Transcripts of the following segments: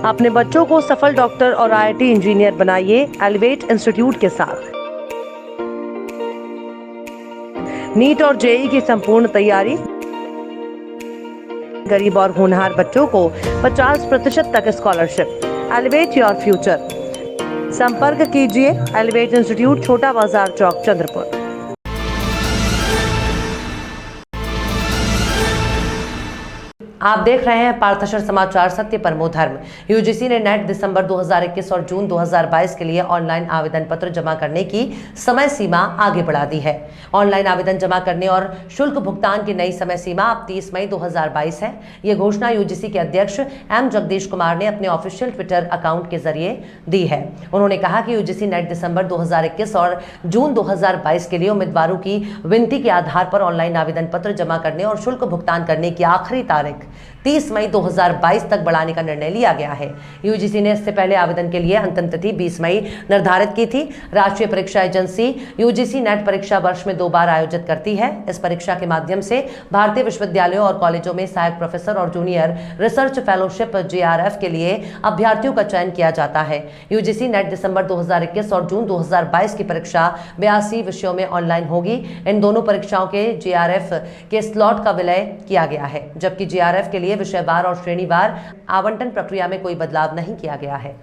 अपने बच्चों को सफल डॉक्टर और IIT इंजीनियर बनाइए एलिवेट इंस्टीट्यूट के साथ। नीट और JEE की संपूर्ण तैयारी। गरीब और होनहार बच्चों को 50% तक स्कॉलरशिप। Elevate your future. संपर्क कीजिए एलिवेट इंस्टीट्यूट, छोटा बाजार चौक, चंद्रपुर। आप देख रहे हैं पार्थशर समाचार, सत्य परमो धर्म। यूजीसी ने नेट दिसंबर 2021 और जून 2022 के लिए ऑनलाइन आवेदन पत्र जमा करने की समय सीमा आगे बढ़ा दी है। ऑनलाइन आवेदन जमा करने और शुल्क भुगतान की नई समय सीमा अब 30 मई 2022 है। ये घोषणा यूजीसी के अध्यक्ष M जगदीश कुमार ने अपने ऑफिशियल ट्विटर अकाउंट के जरिए दी है। उन्होंने कहा कि यूजीसी नेट दिसंबर 2021 और जून 2022 के लिए उम्मीदवारों की विनती के आधार पर ऑनलाइन आवेदन पत्र जमा करने और शुल्क भुगतान करने की आखिरी तारीख 30 मई 2022 तक बढ़ाने का निर्णय लिया गया है। यूजीसी ने इससे पहले आवेदन के लिए अंतिम तिथि 20 मई निर्धारित की थी। राष्ट्रीय परीक्षा एजेंसी यूजीसी नेट परीक्षा वर्ष में 2 बार आयोजित करती है। इस परीक्षा के माध्यम से भारतीय विश्वविद्यालयों और कॉलेजों में सहायक प्रोफेसर और जूनियर रिसर्च फेलोशिप JRF के लिए अभ्यर्थियों का चयन किया जाता है। यूजीसी नेट दिसंबर 2021 और जून 2022 की परीक्षा 82 विषयों में ऑनलाइन होगी। इन दोनों परीक्षाओं के JRF के स्लॉट का विलय किया गया है, जबकि JRF के लिए विषयवार और श्रेणीवार आवंटन प्रक्रिया में कोई बदलाव नहीं किया गया है।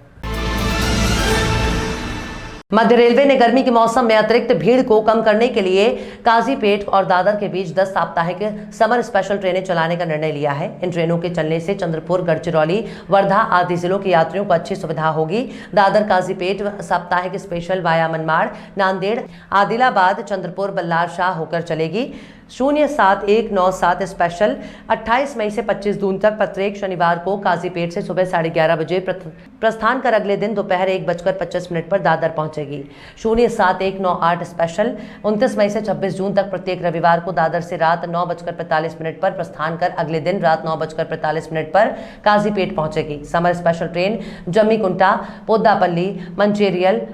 मध्य रेलवे ने गर्मी के मौसम में अतिरिक्त भीड़ को कम करने के लिए काजीपेट और दादर के बीच 10 साप्ताहिक समर स्पेशल ट्रेनें चलाने का निर्णय लिया है। इन ट्रेनों के चलने से चंद्रपुर, गढ़चिरौली, वर्धा आदि जिलों के यात्रियों को अच्छी सुविधा होगी। दादर काजीपेट साप्ताहिक स्पेशल वाया मनमाड़, नांदेड़, आदिलाबाद, चंद्रपुर, बल्लार शाह होकर चलेगी। 07-197 स्पेशल 28 मई से 25 जून तक प्रत्येक शनिवार को काजीपेट से सुबह 11:30 बजे प्रस्थान कर अगले दिन दोपहर 1:25 पर दादर पहुंचेगी। 07-198 स्पेशल 29 मई से 26 जून तक प्रत्येक रविवार को दादर से रात 9:45 पर प्रस्थान कर अगले दिन रात 9:45 पर काजीपेट पहुंचेगी। Summer special train Jammikunta, Peddapalli, Mancherial,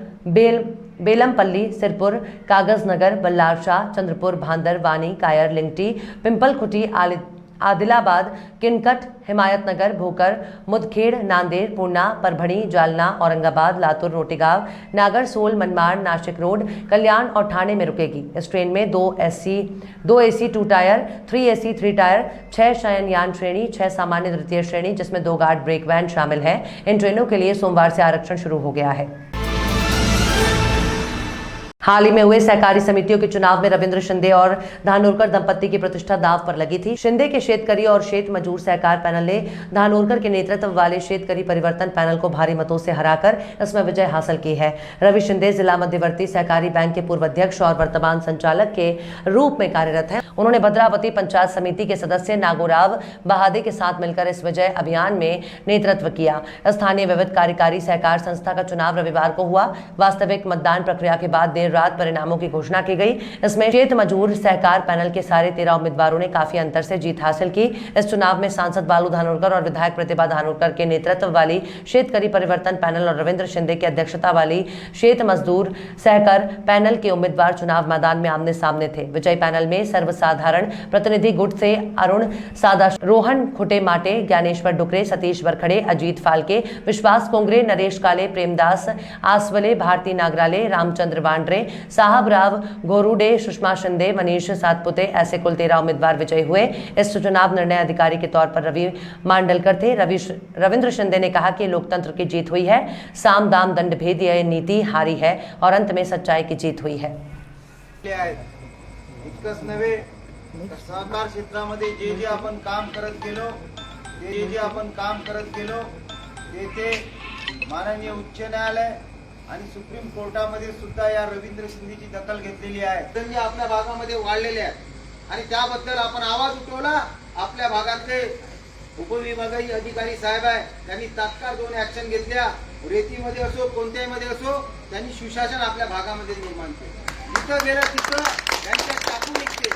Bellampalli, Sirpur, Kagaznagar, Ballarshah, Chandrapur, Bhandak, Wani, Kayar, Lingti, Pimpalkhuti, Adilabad, Kinwat, Himayatnagar, Bhokar, Mudkhed, Nanded, Purna, Parbhani, Jalna, Aurangabad, Latur, Rotegaon, Nagarsol, Manmad, Nashik road, Kalyan और ठाणे में रुकेगी। इस ट्रेन में 2 AC 2 टायर, 3 AC 3 टायर, 6 शयनयान श्रेणी, 6 सामान्य द्वितीय श्रेणी, जिसमें 2 गार्ड ब्रेक वैन शामिल है। इन ट्रेनों के लिए सोमवार से आरक्षण शुरू हो गया है। हाल ही में हुए सहकारी समितियों के चुनाव में रविंद्र शिंदे और धानोरकर दंपत्ति की प्रतिष्ठा दांव पर लगी थी। शिंदे के शेतकरी और शेत मजदूर सहकार पैनल ने धानोरकर के नेतृत्व वाले शेतकरी परिवर्तन पैनल को भारी मतों से हराकर इसमें विजय हासिल की है। रवि शिंदे जिला मध्यवर्ती सहकारी बैंक के पूर्व अध्यक्ष और वर्तमान संचालक के रूप में कार्यरत हैं। उन्होंने भद्रावती पंचायत समिति के सदस्य नागोराव बहादे के साथ मिलकर इस विजय अभियान में नेतृत्व किया। स्थानीय विविध कार्यकारी सहकार संस्था का चुनाव रविवार को हुआ। वास्तविक मतदान प्रक्रिया के बाद देर रात परिणामों की घोषणा की गई। इसमें शेत मजदूर सहकार पैनल के सारे 13 उम्मीदवारों ने काफी अंतर से जीत हासिल की। इस चुनाव में सांसद बालू धानोरकर और विधायक प्रतिभा धानोरकर के नेतृत्व वाली शेतकरी परिवर्तन पैनल और रविंद्र शिंदे की अध्यक्षता वाली शेत मजदूर सहकार पैनल के उम्मीदवार चुनाव मैदान में आमने सामने थे। विजयी पैनल में सर्वसाधारण प्रतिनिधि गुट से अरुण सादा, रोहन खुटे माटे, ज्ञानेश्वर डुकरे, सतीश बरखड़े, अजीत फालके, विश्वास कोंगरे, नरेश काले, प्रेमदास आसवले, भारती नागराले, रामचंद्र वांड्रे, साहब राव गोरुडे, सुषमा शिंदे, मनीष सातपुते, ऐसे कुल 13 उम्मीदवार विजयी हुए। इस चुनाव निर्णय अधिकारी के तौर पर रवि मांडलकर थे। रविंद्र शिंदे ने कहा कि लोकतंत्र की जीत हुई है, साम दाम दंड भेद यह नीति हारी है और अंत में सच्चाई की जीत हुई है। इतकंच नव्हे तर सहकार क्षेत्रामध्ये जे आपण काम करत गेलो ते माननीय उच्च न्यायालय आणि सुप्रीम कोर्टामध्ये सुद्धा या रवींद्र शिंदेची दखल घेतलेली आहे। त्यांनी आपल्या भागामध्ये वाढलेले आहेत आणि त्याबद्दल आपण आवाज उठवला। आपल्या भागातले उपविभागीय अधिकारी साहेब आहे, त्यांनी तात्काळ 2 ऍक्शन घेतल्या। रेतीमध्ये असो कोणत्याही मध्ये असो त्यांनी सुशासन आपल्या भागामध्ये निर्माण केलं। जिथं गेलं तिथं त्यांच्या टाकू निघते।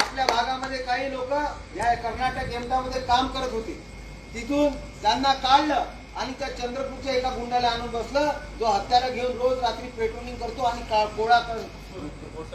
आपल्या भागामध्ये काही लोक या कर्नाटक एमदामध्ये काम करत होते, तिथून त्यांना काढलं आणि त्या चंद्रपूरच्या एका गुंडाला आणून बसलं, जो हत्यारा घेऊन रोज रात्री पेट्रोलिंग करतो आणि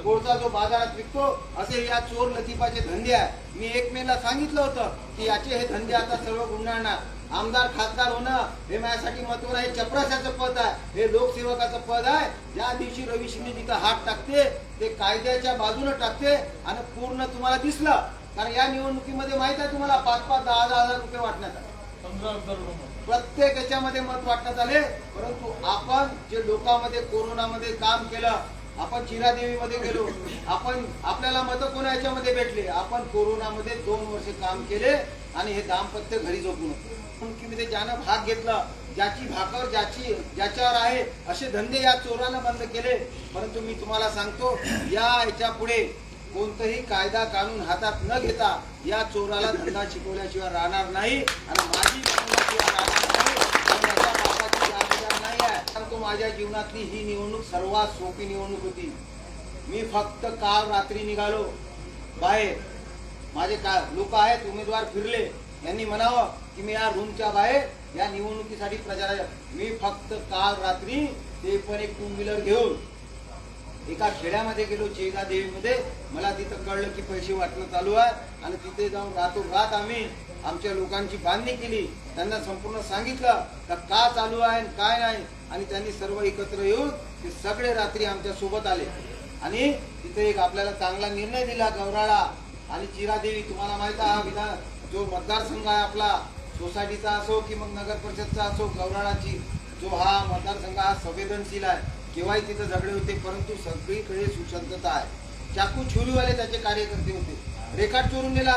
कोळसा जो बाजारात विकतो। असे या चोर लतीफाचे धंदे आहे। मी 1 मेला सांगितलं होतं की याचे हे धंदे आता सर्व गुंडाळणार। आमदार खासदार होणं हे माझ्यासाठी महत्व नाही. चपराशाचं पद आहे, हे लोकसेवकाचं पद आहे. ज्या दिवशी रवी शिंदे तिथं हात टाकते ते कायद्याच्या बाजूने टाकते आणि पूर्ण तुम्हाला दिसलं. कारण या निवडणुकीमध्ये माहित आहे तुम्हाला 5-5, 10,000 रुपये वाटण्यात आले. 15,000 रुपये प्रत्येक याच्यामध्ये मत वाटण्यात आले. परंतु आपण जे लोकांमध्ये कोरोनामध्ये काम केलं, आपण चिरादेवीमध्ये गेलो, आपण आपल्याला मत कोणा याच्यामध्ये भेटले, आपण कोरोनामध्ये 2 वर्ष काम केले आणि हे दाम्पत्य घरी झोपून होते. निवडणुकीमध्ये ज्यानं भाग घेतला, ज्याची भाकर ज्याच्यावर आहे असे धंदे या चोरानं बंद केले. परंतु मी तुम्हाला सांगतो या याच्या पुढे कोणताही कायदा कानून हातात न घेता या चोराला धंदा शिकवल्याशिवाय राहणार नाही आणि माझी शिकवल्याशिवाय राहणार नाही आणि माझ्या बापाची जबाबदारी नाही आहे. परंतु माझ्या जीवनातली ही निवडणूक सर्वात सोपी निवडणूक होती. मी फक्त काल रात्री निघालो बाहेर. माझे लोक आहेत उमेदवार फिरले, यांनी म्हणावं की मी या रूमच्या बाहेर या निवडणुकीसाठी प्रचार. मी फक्त काल रात्री ते पण एक 2 व्हीलर घेऊन एका खेड्यामध्ये गेलो, देवीमध्ये. मला तिथं कळलं की पैसे वाटणं चालू आहे आणि तिथे जाऊन रातोरात आम्ही आमच्या लोकांची बांधणी केली. त्यांना संपूर्ण सांगितलं का चालू आहे आणि काय नाही आणि त्यांनी सर्व एकत्र येऊन ते सगळे रात्री आमच्या सोबत आले आणि तिथे एक आपल्याला चांगला निर्णय दिला. गौराळा आणि चिरादेवी, तुम्हाला माहित आहे हा विधान जो मतदारसंघ आहे आपला सोसायटीचा असो की मग नगर परिषदचा असो, गौराळाची जो हा मतदारसंघ हा संवेदनशील आहे. केव्हाही तिथे झगडे होते परंतु सगळीकडे सुशांतता आहे. चाकू छुरीवाले त्याचे कार्यकर्ते होते. रेकॉर्ड चोरून नेला,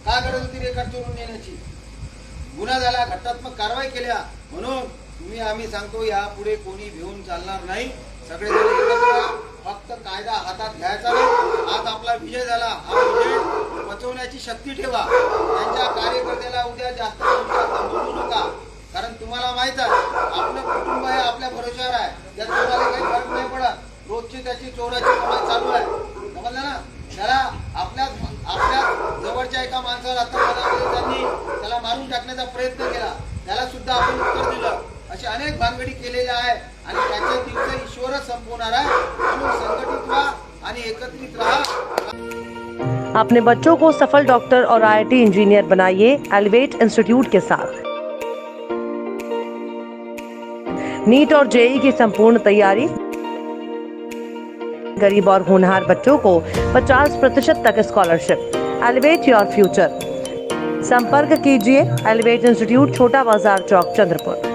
काय गरज होती रेकॉर्ड चोरून नेण्याची? गुन्हा झाला, घटनात्मक कारवाई केल्या. म्हणून आम्ही सांगतो यापुढे कोणी भिवून चालणार नाही. सगळे जण एकत्र फक्त कायदा हातात घ्यायचा नाही. आज आपला विजय झाला, हा विजय पचवण्याची शक्ती ठेवा. त्यांच्या कार्यकर्त्याला उद्या जास्त बोलू नका. कारण तुम्हाला माहित आहे आपलं कुटुंब आहे आपल्या भरोश्यावर आहे, त्यात तुम्हाला काही फरक नाही पडत. रोजची त्याची चोराची कमाई चालू आहे, समजलं ना? त्याला आपल्या जवळच्या एका माणसावर आता त्यांनी त्याला मारून टाकण्याचा प्रयत्न केला, त्याला सुद्धा आपण उत्तर दिलं. अशा अनेक भानगडी केलेल्या आहे आणि त्याचे दिवस ईश्वरच संपवणार आहे. म्हणून संघटित व्हा आणि एकत्रित राहा. अपने बच्चों को सफल डॉक्टर और IIT इंजीनियर बनाइए एलिवेट इंस्टीट्यूट के साथ। नीट और JEE की संपूर्ण तैयारी, गरीब और होनहार बच्चों को 50% तक स्कॉलरशिप। Elevate your future. संपर्क कीजिए एलिवेट इंस्टीट्यूट, छोटा बाजार चौक, चंद्रपुर।